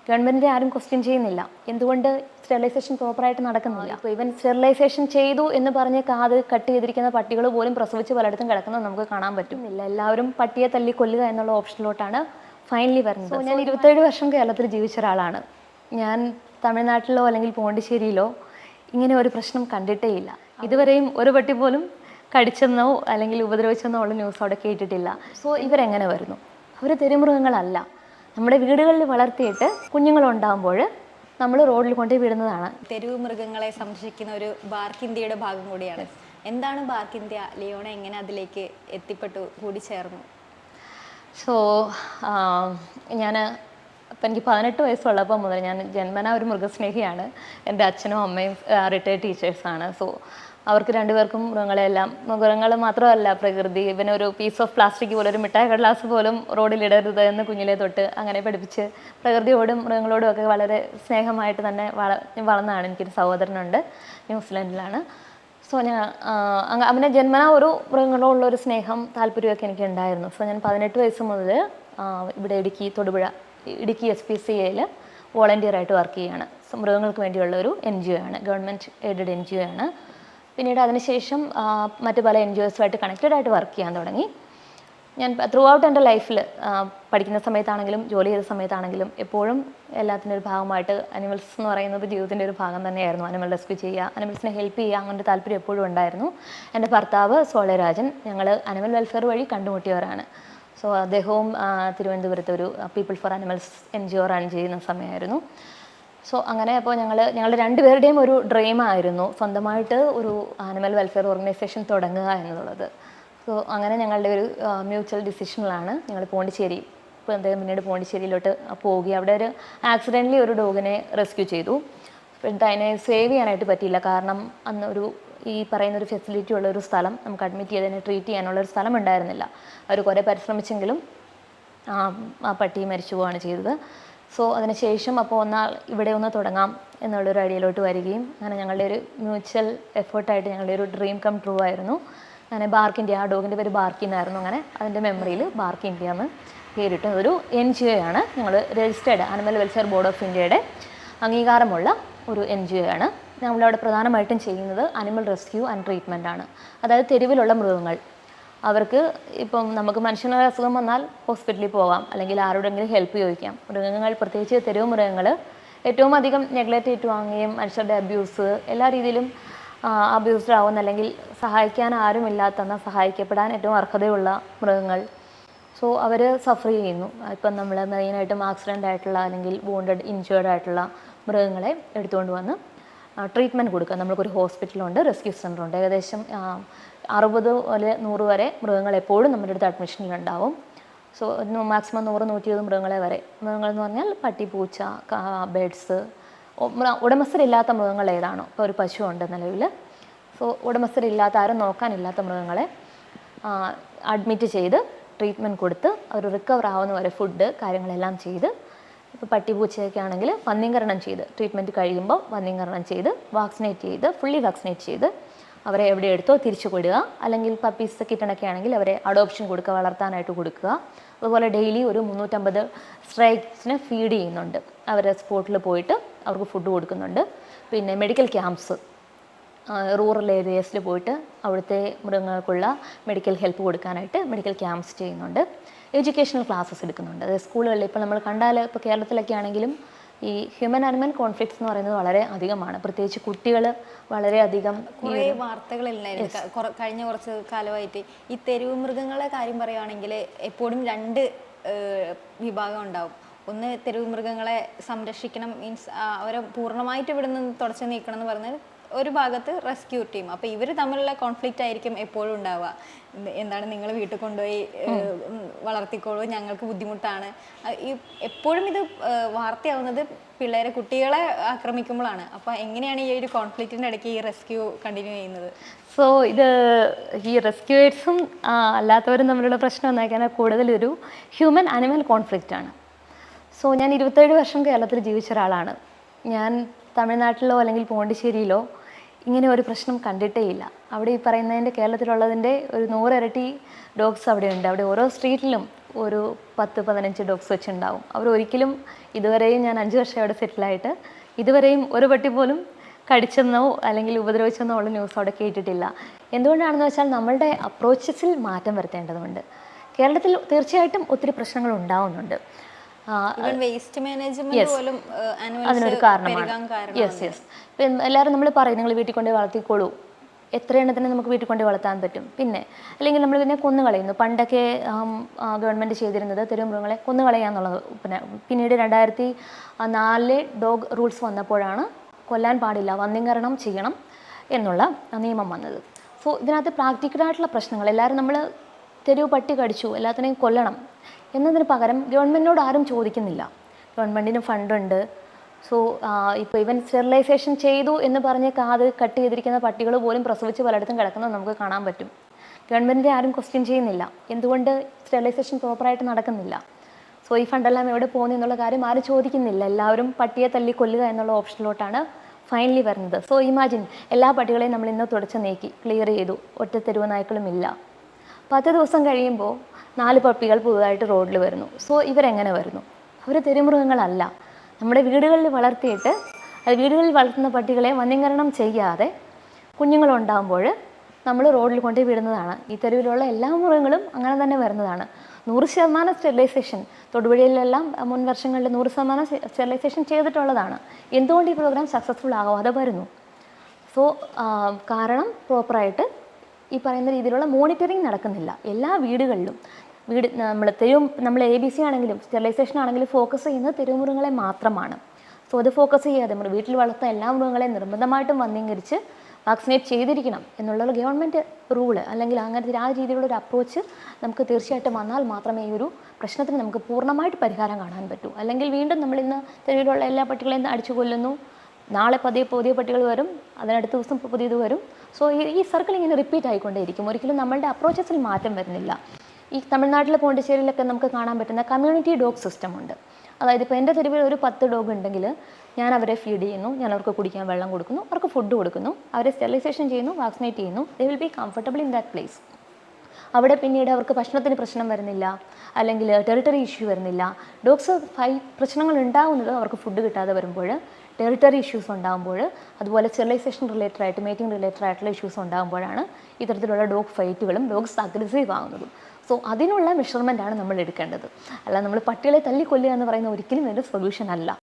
Government ആരും question ചെയ്യുന്നില്ല. എന്തുകൊണ്ട് സ്റ്റെറിലൈസേഷൻ പ്രോപ്പറായിട്ട് നടക്കുന്നില്ല? ഇപ്പോൾ ഇവൻ സ്റ്റെറിലൈസേഷൻ ചെയ്തു എന്ന് പറഞ്ഞ് കാത് കട്ട് ചെയ്തിരിക്കുന്ന പട്ടികൾ പോലും പ്രസവിച്ച് പലയിടത്തും കിടക്കുന്നത് നമുക്ക് കാണാൻ പറ്റുന്നില്ല. എല്ലാവരും പട്ടിയെ തല്ലി കൊല്ലുക എന്നുള്ള ഓപ്ഷനിലോട്ടാണ് ഫൈനലി വരുന്നത്. ഞാൻ 27 വർഷം കേരളത്തിൽ ജീവിച്ച ഒരാളാണ്. ഞാൻ തമിഴ്നാട്ടിലോ അല്ലെങ്കിൽ പോണ്ടിശ്ശേരിയിലോ ഇങ്ങനെ ഒരു പ്രശ്നം കണ്ടിട്ടേ ഇല്ല. ഇതുവരെയും ഒരു പട്ടി പോലും കടിച്ചെന്നോ അല്ലെങ്കിൽ ഉപദ്രവിച്ചെന്നോ ഉള്ള ന്യൂസ് അവിടെ കേട്ടിട്ടില്ല. സോ ഇവരെങ്ങനെ വരുന്നു? അവർ തെരുമൃഗങ്ങളല്ല. നമ്മുടെ വീടുകളിൽ വളർത്തിയിട്ട് കുഞ്ഞുങ്ങളുണ്ടാകുമ്പോൾ നമ്മൾ റോഡിൽ കൊണ്ടുപോയി വിടുന്നതാണ്. തെരുവ് മൃഗങ്ങളെ സംരക്ഷിക്കുന്ന ഒരു ബാർക്ക് ഇന്ത്യയുടെ ഭാഗം കൂടിയാണ്. എന്താണ് ബാർക്ക് ഇന്ത്യ? ലിയോണ എങ്ങനെ അതിലേക്ക് എത്തിപ്പെട്ടു, കൂടിച്ചേർന്നു? സോ ഇപ്പം എനിക്ക് 18 വയസ്സുള്ളപ്പോൾ മുതൽ ഞാൻ ജന്മനാ ഒരു മൃഗസ്നേഹിയാണ്. എൻ്റെ അച്ഛനും അമ്മയും റിട്ടയർഡ് ടീച്ചേഴ്സാണ്. സോ അവർക്ക് രണ്ടുപേർക്കും മൃഗങ്ങൾ മാത്രമല്ല പ്രകൃതി, ഇവനൊരു പീസ് ഓഫ് പ്ലാസ്റ്റിക് പോലെ ഒരു മിഠായി കടലാസ് പോലും റോഡിലിടരുത് എന്ന് കുഞ്ഞിലെ തൊട്ട് അങ്ങനെ പഠിപ്പിച്ച് പ്രകൃതിയോടും മൃഗങ്ങളോടും ഒക്കെ വളരെ സ്നേഹമായിട്ട് തന്നെ വളർന്നതാണ്. എനിക്കൊരു സഹോദരനുണ്ട്, ന്യൂസിലാൻഡിലാണ്. സോ അവനെ ജന്മനാ ഒരു മൃഗങ്ങളോടുള്ളൊരു സ്നേഹം താല്പര്യമൊക്കെ എനിക്ക് ഉണ്ടായിരുന്നു. സോ ഞാൻ 18 വയസ്സ് മുതൽ ഇവിടെ ഇടുക്കി SPCAയിൽ വോളണ്ടിയറായിട്ട് വർക്ക് ചെയ്യുകയാണ്. മൃഗങ്ങൾക്ക് വേണ്ടിയുള്ള ഒരു NGO ആണ്, ഗവൺമെൻറ് എയ്ഡഡ് NGO ആണ്. പിന്നീട് അതിനുശേഷം മറ്റ് പല NGOസുമായിട്ട് കണക്റ്റഡ് ആയിട്ട് വർക്ക് ചെയ്യാൻ തുടങ്ങി. ഞാൻ ത്രൂ ഔട്ട് എൻ്റെ ലൈഫിൽ പഠിക്കുന്ന സമയത്താണെങ്കിലും ജോലി ചെയ്ത സമയത്താണെങ്കിലും എപ്പോഴും എല്ലാത്തിൻ്റെ ഒരു ഭാഗമായിട്ട് അനിമൽസ് എന്ന് പറയുന്നത് ജീവിതത്തിൻ്റെ ഒരു ഭാഗം തന്നെയായിരുന്നു. അനിമൽ റെസ്ക്യൂ ചെയ്യുക, അനിമൽസിനെ ഹെൽപ്പ് ചെയ്യുക, അങ്ങനത്തെ താല്പര്യം എപ്പോഴും ഉണ്ടായിരുന്നു. എൻ്റെ ഭർത്താവ് സോളരാജൻ, ഞങ്ങൾ അനിമൽ വെൽഫെയർ വഴി കണ്ടുമുട്ടിയവരാണ്. സോ അദ്ദേഹവും തിരുവനന്തപുരത്ത് ഒരു people four animals NGO run ചെയ്യുന്ന സമയമായിരുന്നു. സോ അങ്ങനെ അപ്പോൾ ഞങ്ങളുടെ രണ്ടുപേരുടെയും ഒരു ഡ്രീമായിരുന്നു സ്വന്തമായിട്ട് ഒരു ആനിമൽ വെൽഫെയർ ഓർഗനൈസേഷൻ തുടങ്ങുക എന്നുള്ളത്. സോ അങ്ങനെ ഞങ്ങളുടെ ഒരു മ്യൂച്വൽ ഡിസിഷനിലാണ് ഞങ്ങൾ പോണ്ടിച്ചേരി, ഇപ്പോൾ അദ്ദേഹം പിന്നീട് പോണ്ടിച്ചേരിയിലോട്ട് പോവുകയും അവിടെ ഒരു ആക്സിഡൻ്റലി ഒരു ഡോഗിനെ റെസ്ക്യൂ ചെയ്തു. എന്നിട്ട് അതിനെ സേവ് ചെയ്യാനായിട്ട് പറ്റിയില്ല. കാരണം അന്ന് ഈ പറയുന്നൊരു ഫെസിലിറ്റി ഉള്ളൊരു സ്ഥലം നമുക്ക് അഡ്മിറ്റ് ചെയ്തതിനെ ട്രീറ്റ് ചെയ്യാനുള്ളൊരു സ്ഥലം ഉണ്ടായിരുന്നില്ല. അവർ കുറേ പരിശ്രമിച്ചെങ്കിലും ആ പട്ടി മരിച്ചു പോവുകയാണ് ചെയ്തത്. സോ അതിനുശേഷം അപ്പോൾ ഇവിടെ ഒന്ന് തുടങ്ങാം എന്നുള്ളൊരു ഐഡിയയിലോട്ട് വരികയും അങ്ങനെ ഞങ്ങളുടെ ഒരു മ്യൂച്വൽ എഫേർട്ടായിട്ട് ഞങ്ങളുടെ ഒരു ഡ്രീം കം ട്രൂ ആയിരുന്നു. അങ്ങനെ ബാർക്ക് ഇന്ത്യ, ആ ഡോഗിൻ്റെ പേര് ബാർക്കി എന്നായിരുന്നു. അങ്ങനെ അതിൻ്റെ മെമ്മറിയിൽ ബാർക്ക് ഇന്ത്യ എന്ന് പേരിട്ട് ഒരു NGO ആണ്. ഞങ്ങൾ registered animal welfare board of ഇന്ത്യയുടെ അംഗീകാരമുള്ള ഒരു NGO ആണ്. നമ്മളവിടെ പ്രധാനമായിട്ടും ചെയ്യുന്നത് അനിമൽ റെസ്ക്യൂ ആൻഡ് ട്രീറ്റ്മെൻ്റ് ആണ്. അതായത് തെരുവിലുള്ള മൃഗങ്ങൾ, അവർക്ക് ഇപ്പം നമുക്ക് മനുഷ്യനൊരു അസുഖം വന്നാൽ ഹോസ്പിറ്റലിൽ പോകാം, അല്ലെങ്കിൽ ആരോടെങ്കിലും ഹെൽപ്പ് ചോദിക്കാം. മൃഗങ്ങൾ, പ്രത്യേകിച്ച് തെരുവ് മൃഗങ്ങൾ ഏറ്റവും അധികം നെഗ്ലക്റ്റ് ഏറ്റുവാങ്ങുകയും മനുഷ്യരുടെ അബ്യൂസ് എല്ലാ രീതിയിലും അബ്യൂസ്ഡ് ആവുന്ന, അല്ലെങ്കിൽ സഹായിക്കാൻ ആരുമില്ലാത്തെന്ന സഹായിക്കപ്പെടാൻ ഏറ്റവും അർഹതയുള്ള മൃഗങ്ങൾ. സോ അവർ സഫർ ചെയ്യുന്നു. ഇപ്പം നമ്മൾ മെയിനായിട്ടും ആക്സിഡൻ്റ് ആയിട്ടുള്ള അല്ലെങ്കിൽ വൂണ്ടഡ് ഇൻജേർഡ് ആയിട്ടുള്ള മൃഗങ്ങളെ എടുത്തുകൊണ്ട് വന്ന് ട്രീറ്റ്മെൻറ്റ് കൊടുക്കുക. നമ്മൾക്കൊരു ഹോസ്പിറ്റലുണ്ട്, റെസ്ക്യൂ സെൻ്ററുണ്ട്. ഏകദേശം 60 മുതൽ 100 വരെ മൃഗങ്ങൾ എപ്പോഴും നമ്മുടെ അടുത്ത് അഡ്മിഷനിലുണ്ടാവും. സോ മാക്സിമം 100-120 മൃഗങ്ങളെ വരെ. മൃഗങ്ങൾ എന്ന് പറഞ്ഞാൽ പട്ടി, പൂച്ച, ബേഡ്സ്, ഉടമസ്ഥരില്ലാത്ത മൃഗങ്ങൾ ഏതാണോ. ഇപ്പോൾ ഒരു പശു ഉണ്ട് നിലവിൽ. സോ ഉടമസ്ഥരില്ലാത്ത, ആരും നോക്കാനില്ലാത്ത മൃഗങ്ങളെ അഡ്മിറ്റ് ചെയ്ത് ട്രീറ്റ്മെൻറ്റ് കൊടുത്ത് അവർ റിക്കവർ ആവുന്ന വരെ ഫുഡ് കാര്യങ്ങളെല്ലാം ചെയ്ത്, ഇപ്പോൾ പട്ടി പൂച്ചയൊക്കെ ആണെങ്കിൽ വന്ധ്യംകരണം ചെയ്ത് ട്രീറ്റ്മെൻറ്റ് കഴിയുമ്പോൾ വന്ധ്യംകരണം ചെയ്ത് ഫുള്ളി വാക്സിനേറ്റ് ചെയ്ത് അവരെ എവിടെ എടുത്തോ തിരിച്ചു കൊടുക്കുക. അല്ലെങ്കിൽ പപ്പീസ് കിട്ടണൊക്കെ ആണെങ്കിൽ അവരെ അഡോപ്ഷൻ കൊടുക്കുക, വളർത്താനായിട്ട് കൊടുക്കുക. അതുപോലെ ഡെയിലി ഒരു 350 സ്ട്രൈക്സിന് ഫീഡ് ചെയ്യുന്നുണ്ട്. അവരെ സ്പോട്ടിൽ പോയിട്ട് അവർക്ക് ഫുഡ് കൊടുക്കുന്നുണ്ട്. പിന്നെ മെഡിക്കൽ ക്യാമ്പ്സ് റൂറൽ ഏരിയസിൽ പോയിട്ട് അവിടുത്തെ മൃഗങ്ങൾക്കുള്ള മെഡിക്കൽ ഹെൽപ്പ് കൊടുക്കാനായിട്ട് മെഡിക്കൽ ക്യാമ്പ്സ് ചെയ്യുന്നുണ്ട്. എഡ്യൂക്കേഷണൽ ക്ലാസ്സസ് എടുക്കുന്നുണ്ട്. അതായത് സ്കൂളുകളിൽ ഇപ്പോൾ നമ്മൾ കണ്ടാൽ, ഇപ്പോൾ കേരളത്തിലൊക്കെ ആണെങ്കിലും ഈ ഹ്യൂമൻ ആനിമൽ കോൺഫ്ലിക്ട്സ് എന്ന് പറയുന്നത് വളരെ അധികമാണ്. പ്രത്യേകിച്ച് കുട്ടികൾ വളരെയധികം കുറേ വാർത്തകളില്ലായിരുന്നു കഴിഞ്ഞ കുറച്ച് കാലമായിട്ട്. ഈ തെരുവ് മൃഗങ്ങളെ കാര്യം പറയുകയാണെങ്കിൽ എപ്പോഴും 2 വിഭാഗം ഉണ്ടാവും. ഒന്ന്, തെരുവ് മൃഗങ്ങളെ സംരക്ഷിക്കണം, മീൻസ് അവരെ പൂർണ്ണമായിട്ട് ഇവിടെ നിന്ന് തുടച്ചു നീക്കണം എന്ന് പറഞ്ഞാൽ ഒരു ഭാഗത്ത് റെസ്ക്യൂ ടീം. അപ്പോൾ ഇവർ തമ്മിലുള്ള കോൺഫ്ലിക്റ്റ് ആയിരിക്കും എപ്പോഴും ഉണ്ടാവുക. എന്താണ്, നിങ്ങൾ വീട്ടിൽ കൊണ്ടുപോയി വളർത്തിക്കോളൂ, ഞങ്ങൾക്ക് ബുദ്ധിമുട്ടാണ്. ഈ എപ്പോഴും ഇത് വാർത്തയാവുന്നത് കുട്ടികളെ ആക്രമിക്കുമ്പോഴാണ്. അപ്പോൾ എങ്ങനെയാണ് ഈ ഒരു കോൺഫ്ലിക്റ്റിൻ്റെ ഇടയ്ക്ക് ഈ റെസ്ക്യൂ കണ്ടിന്യൂ ചെയ്യുന്നത്? സോ ഈ റെസ്ക്യൂവേഴ്സും അല്ലാത്തവരും തമ്മിലുള്ള പ്രശ്നം എന്നാക്കാൻ കൂടുതലൊരു ഹ്യൂമൻ ആനിമൽ കോൺഫ്ലിക്റ്റ് ആണ്. സോ ഞാൻ 27 വർഷം കേരളത്തിൽ ജീവിച്ച ഒരാളാണ്. ഞാൻ തമിഴ്നാട്ടിലോ അല്ലെങ്കിൽ പോണ്ടിശ്ശേരിയിലോ ഇങ്ങനെ ഒരു പ്രശ്നം കണ്ടിട്ടേ ഇല്ല. അവിടെ ഈ പറയുന്നതിൻ്റെ കേരളത്തിലുള്ളതിൻ്റെ ഒരു 100 ഇരട്ടി ഡോഗ്സ് അവിടെയുണ്ട്. അവിടെ ഓരോ സ്ട്രീറ്റിലും ഒരു 10-15 ഡോഗ്സ് വെച്ചുണ്ടാവും. അവരൊരിക്കലും ഇതുവരെയും ഞാൻ 5 വർഷം അവിടെ സെറ്റിലായിട്ട് ഇതുവരെയും ഒരു പട്ടി പോലും കടിച്ചെന്നോ അല്ലെങ്കിൽ ഉപദ്രവിച്ചെന്നോ ഉള്ള ന്യൂസ് അവിടെ കേട്ടിട്ടില്ല. എന്തുകൊണ്ടാണെന്ന് വെച്ചാൽ നമ്മളുടെ അപ്രോച്ചസിൽ മാറ്റം വരുത്തേണ്ടതുണ്ട്. കേരളത്തിൽ തീർച്ചയായിട്ടും ഒത്തിരി പ്രശ്നങ്ങൾ ഉണ്ടാവുന്നുണ്ട്. വേസ്റ്റ് മാനേജ്മെന്റ് പോലും അതിനൊരു കാരണമാണ്. യെസ്. ഇപ്പം എല്ലാവരും നമ്മൾ പറയും നിങ്ങൾ വീട്ടിൽ കൊണ്ട് വളർത്തിക്കോളൂ, എത്ര എണ്ണത്തിന് നമുക്ക് വീട്ടിൽ കൊണ്ട് വളർത്താൻ പറ്റും. പിന്നെ അല്ലെങ്കിൽ നമ്മൾ ഇതിനെ കൊന്നു കളയുന്നു. പണ്ടൊക്കെ ഗവൺമെൻറ് ചെയ്തിരുന്നത് തെരുവുമൃഗങ്ങളെ കൊന്നു കളയാന്നുള്ളത്. പിന്നീട് 2004 ഡോഗ് റൂൾസ് വന്നപ്പോഴാണ് കൊല്ലാൻ പാടില്ല, വന്ധ്യംകരണം ചെയ്യണം എന്നുള്ള നിയമം വന്നത്. സോ ഇതിനകത്ത് പ്രാക്ടിക്കലായിട്ടുള്ള പ്രശ്നങ്ങൾ എല്ലാവരും നമ്മൾ തെരുവ് പട്ടി കടിച്ചു എല്ലാത്തിനെയും കൊല്ലണം എന്നതിന് പകരം ഗവൺമെൻറ്റിനോട് ആരും ചോദിക്കുന്നില്ല. ഗവൺമെൻറ്റിന് ഫണ്ടുണ്ട്. സോ ഇപ്പോൾ ഇവൻ സ്റ്റെറിലൈസേഷൻ ചെയ്തു എന്ന് പറഞ്ഞ് കാത് കട്ട് ചെയ്തിരിക്കുന്ന പട്ടികൾ പോലും പ്രസവിച്ച് പലയിടത്തും കിടക്കുന്നത് നമുക്ക് കാണാൻ പറ്റും. ഗവൺമെൻറ്റിനെ ആരും ക്വസ്റ്റ്യൻ ചെയ്യുന്നില്ല. എന്തുകൊണ്ട് സ്റ്റെറിലൈസേഷൻ പ്രോപ്പറായിട്ട് നടക്കുന്നില്ല? സോ ഈ ഫണ്ടെല്ലാം എവിടെ പോകുന്നു എന്നുള്ള കാര്യം ആരും ചോദിക്കുന്നില്ല. എല്ലാവരും പട്ടിയെ തല്ലി കൊല്ലുക എന്നുള്ള ഓപ്ഷനിലോട്ടാണ് ഫൈനലി വരുന്നത്. സോ ഇമാജിൻ, എല്ലാ പട്ടികളെയും നമ്മൾ ഇന്ന് തുടച്ച് നീക്കി ക്ലിയർ ചെയ്തു, ഒറ്റ തെരുവ് നായ്ക്കളും ഇല്ല. 10 ദിവസം കഴിയുമ്പോൾ 4 പപ്പികൾ പുതുതായിട്ട് റോഡിൽ വരുന്നു. സോ ഇവരെങ്ങനെ വരുന്നു? അവർ തെരുമൃഗങ്ങളല്ല. നമ്മുടെ വീടുകളിൽ വളർത്തിയിട്ട് വീടുകളിൽ വളർത്തുന്ന പട്ടികളെ വന്ധ്യംകരണം ചെയ്യാതെ കുഞ്ഞുങ്ങളുണ്ടാകുമ്പോൾ നമ്മൾ റോഡിൽ കൊണ്ടുപോയി വിടുന്നതാണ്. ഈ തെരുവിലുള്ള എല്ലാ മൃഗങ്ങളും അങ്ങനെ തന്നെ വരുന്നതാണ്. 100% സ്റ്റെറിലൈസേഷൻ തൊടുപുഴയിലെല്ലാം മുൻ വർഷങ്ങളിൽ 100% സ്റ്റെറിലൈസേഷൻ ചെയ്തിട്ടുള്ളതാണ്. എന്തുകൊണ്ട് ഈ പ്രോഗ്രാം സക്സസ്ഫുൾ ആകാതെ വരുന്നു? സോ കാരണം പ്രോപ്പറായിട്ട് ഈ പറയുന്ന രീതിയിലുള്ള മോണിറ്ററിങ് നടക്കുന്നില്ല എല്ലാ വീടുകളിലും. നമ്മൾ ABC ആണെങ്കിലും സ്റ്റെറിലൈസേഷൻ ആണെങ്കിലും ഫോക്കസ് ചെയ്യുന്നത് തെരുവുമൃഗങ്ങളെ മാത്രമാണ്. സോ അത് ഫോക്കസ് ചെയ്യാതെ നമ്മൾ വീട്ടിൽ വളർത്തുന്ന എല്ലാ മൃഗങ്ങളെയും നിർബന്ധമായിട്ടും വന്ധ്യംകരിച്ച് വാക്സിനേറ്റ് ചെയ്തിരിക്കണം എന്നുള്ള ഗവൺമെൻറ് റൂള് അല്ലെങ്കിൽ അങ്ങനത്തെ ആ രീതിയിലുള്ള ഒരു അപ്രോച്ച് നമുക്ക് തീർച്ചയായിട്ടും വന്നാൽ മാത്രമേ ഈ ഒരു പ്രശ്നത്തിന് നമുക്ക് പൂർണ്ണമായിട്ട് പരിഹാരം കാണാൻ പറ്റൂ. അല്ലെങ്കിൽ വീണ്ടും നമ്മളിന്ന് തെരുവിലുള്ള എല്ലാ പട്ടികളെയും അടിച്ചു കൊല്ലുന്നു, നാളെ പുതിയ പട്ടികൾ വരും, അതിനടുത്ത ദിവസം പുതിയത് വരും. സോ ഈ സർക്കിൾ ഇങ്ങനെ റിപ്പീറ്റ് ആയിക്കൊണ്ടേയിരിക്കും. ഒരിക്കലും നമ്മളുടെ അപ്രോച്ചസിൽ മാറ്റം വരുന്നില്ല. ഈ തമിഴ്നാട്ടിലെ പോണ്ടിച്ചേരിയിലൊക്കെ നമുക്ക് കാണാൻ പറ്റുന്ന കമ്മ്യൂണിറ്റി ഡോഗ് സിസ്റ്റം ഉണ്ട്. അതായത് ഇപ്പോൾ എൻ്റെ തെരുവിൽ ഒരു 10 ഡോഗ് ഉണ്ടെങ്കിൽ ഞാൻ അവരെ ഫീഡ് ചെയ്യുന്നു, ഞാൻ അവർക്ക് കുടിക്കാൻ വെള്ളം കൊടുക്കുന്നു, അവർക്ക് ഫുഡ് കൊടുക്കുന്നു, അവരെ സ്റ്റെറിലൈസേഷൻ ചെയ്യുന്നു, വാക്സിനേറ്റ് ചെയ്യുന്നു. They will be comfortable in that place. അവിടെ പിന്നീട് അവർക്ക് ഭക്ഷണത്തിന് പ്രശ്നം വരുന്നില്ല, അല്ലെങ്കിൽ ടെറിട്ടറി ഇഷ്യൂ വരുന്നില്ല. ഡോഗ്സ് പ്രശ്നങ്ങൾ ഉണ്ടാകുന്നത് അവർക്ക് ഫുഡ് കിട്ടാതെ വരുമ്പോൾ, ടെറിട്ടറി ഇഷ്യൂസ് ഉണ്ടാകുമ്പോൾ, അതുപോലെ സ്റ്റെറിലൈസേഷൻ റിലേറ്റഡ് ആയിട്ട് മീറ്റിംഗ് റിലേറ്റഡ് ആയിട്ടുള്ള ഇഷ്യൂസ് ഉണ്ടാകുമ്പോഴാണ് ഇത്തരത്തിലുള്ള ഡോഗ് ഫൈറ്റുകളും ഡോഗ്സ് അഗ്രസീവ് ആകുന്നതും. സോ അതിനുള്ള മെഷർമെൻ്റാണ് നമ്മൾ എടുക്കേണ്ടത്. അല്ല നമ്മൾ പട്ടികളെ തല്ലിക്കൊല്ലുക എന്ന് പറയുന്ന ഒരിക്കലും ഒരു സൊല്യൂഷൻ അല്ല.